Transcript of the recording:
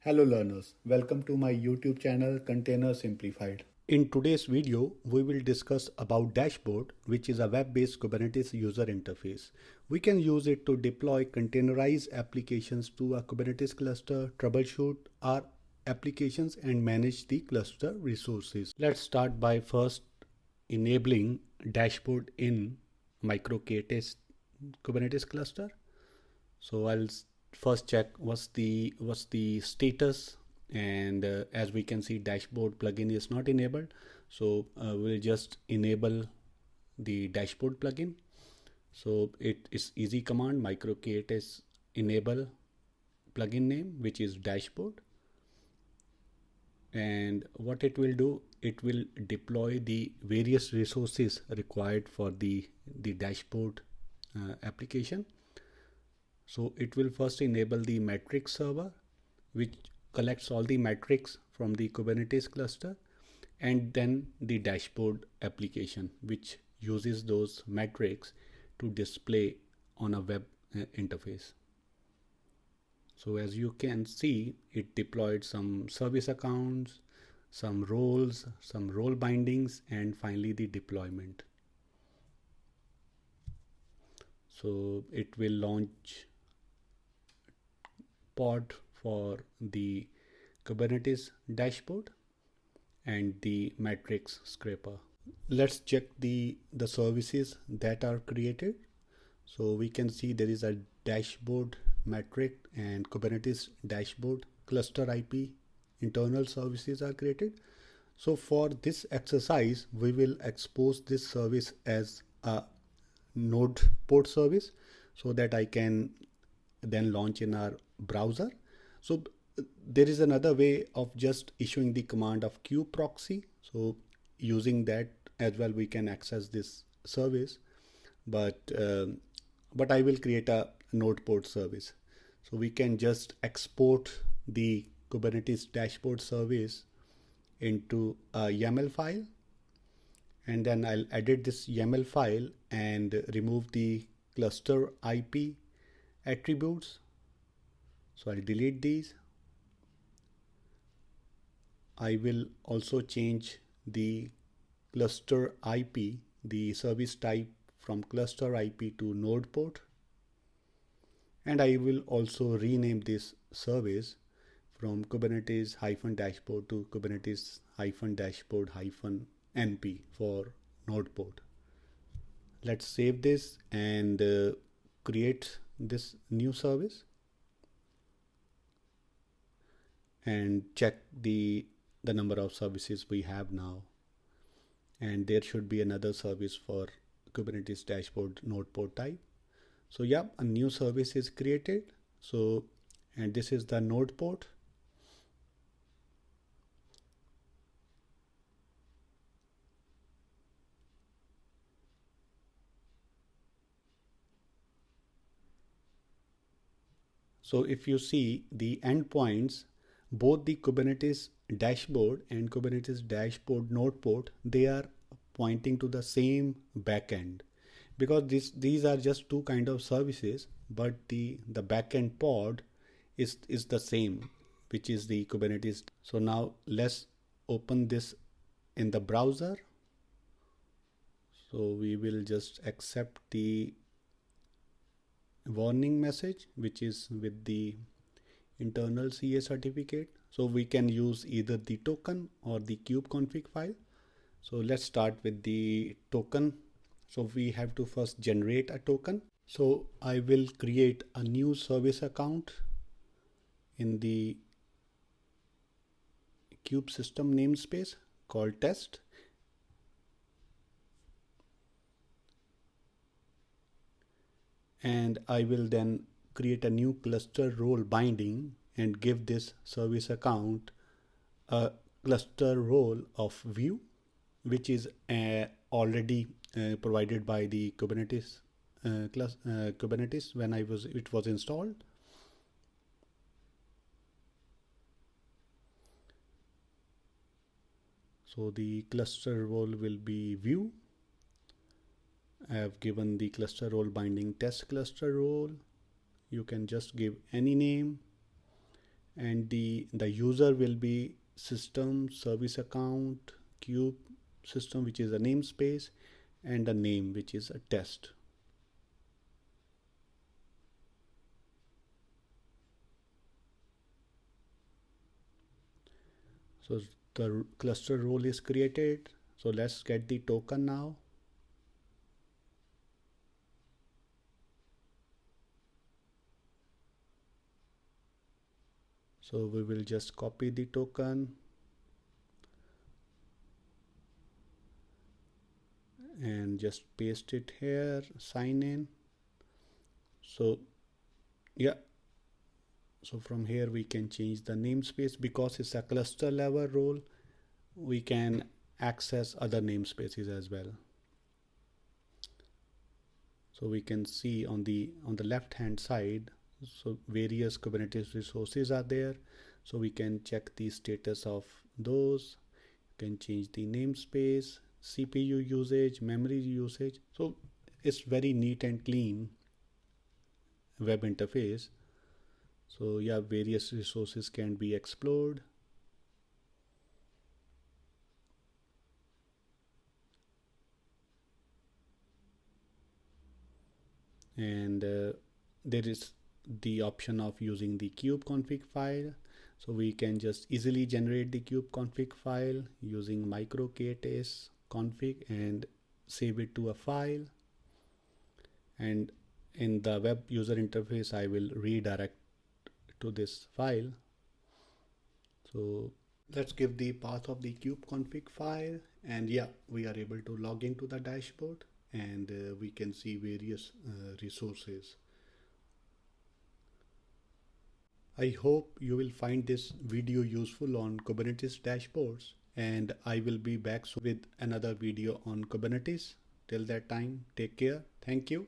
Hello learners, welcome to my YouTube channel Container Simplified. In today's video, we will discuss about Dashboard, which is a web-based Kubernetes user interface. We can use it to deploy containerized applications to a Kubernetes cluster, troubleshoot our applications and manage the cluster resources. Let's start by first enabling Dashboard in micro-K-test Kubernetes cluster. So I'll first check what's the status, and as we can see, dashboard plugin is not enabled. So we'll just enable the dashboard plugin. So it is easy command micro K-test enable plugin name, which is dashboard. And what it will do, it will deploy the various resources required for the dashboard application. So it will first enable the metrics server, which collects all the metrics from the Kubernetes cluster, and then the dashboard application, which uses those metrics to display on a web interface. So as you can see, it deployed some service accounts, some roles, some role bindings, and finally the deployment. So it will launch pod for the Kubernetes dashboard and the metrics scraper. Let's check the services that are created. So we can see there is a dashboard metric and Kubernetes dashboard cluster IP internal services are created. So for this exercise, we will expose this service as a node port service so that I can then launch in our browser. So there is another way of just issuing the command of kube proxy. So using that as well, we can access this service, but I will create a node port service. So we can just export the Kubernetes dashboard service into a YAML file, and then I'll edit this YAML file and remove the cluster IP attributes. So I'll delete these. I will also change the cluster IP, the service type from cluster IP to node port. And I will also rename this service from Kubernetes-dashboard to Kubernetes-dashboard-np for node port. Let's save this and create this new service and check the number of services we have now. And there should be another service for Kubernetes dashboard node port type. So yeah, a new service is created. So, and this is the node port. So if you see the endpoints, both the Kubernetes dashboard and Kubernetes dashboard node port, they are pointing to the same backend, because these are just two kind of services, but the backend pod is the same, which is the Kubernetes. So now let's open this in the browser. So we will just accept the warning message, which is with the internal CA certificate. So we can use either the token or the kube config file. So let's start with the token. So we have to first generate a token. So I will create a new service account in the kube system namespace called test. And I will then create a new cluster role binding and give this service account a cluster role of view, which is already provided by the Kubernetes Kubernetes when it was installed. So the cluster role will be view. I have given the cluster role binding test cluster role. You can just give any name, and the user will be system service account Kube system, which is a namespace, and a name, which is a test. So the cluster role is created. So let's get the token now. So we will just copy the token and just paste it here, sign in. So yeah, so from here we can change the namespace. Because it's a cluster level role, we can access other namespaces as well. So we can see on the left hand side, so various Kubernetes resources are there. So we can check the status of those. You can change the namespace, CPU usage, memory usage. So it's very neat and clean web interface. So yeah, various resources can be explored. And there is the option of using the kube config file. So we can just easily generate the kube config file using micro-k-ts config and save it to a file. And in the web user interface, I will redirect to this file. So let's give the path of the kube config file, and yeah, we are able to log into the dashboard, and we can see various resources. I hope you will find this video useful on Kubernetes dashboards, and I will be back soon with another video on Kubernetes. Till that time, take care. Thank you.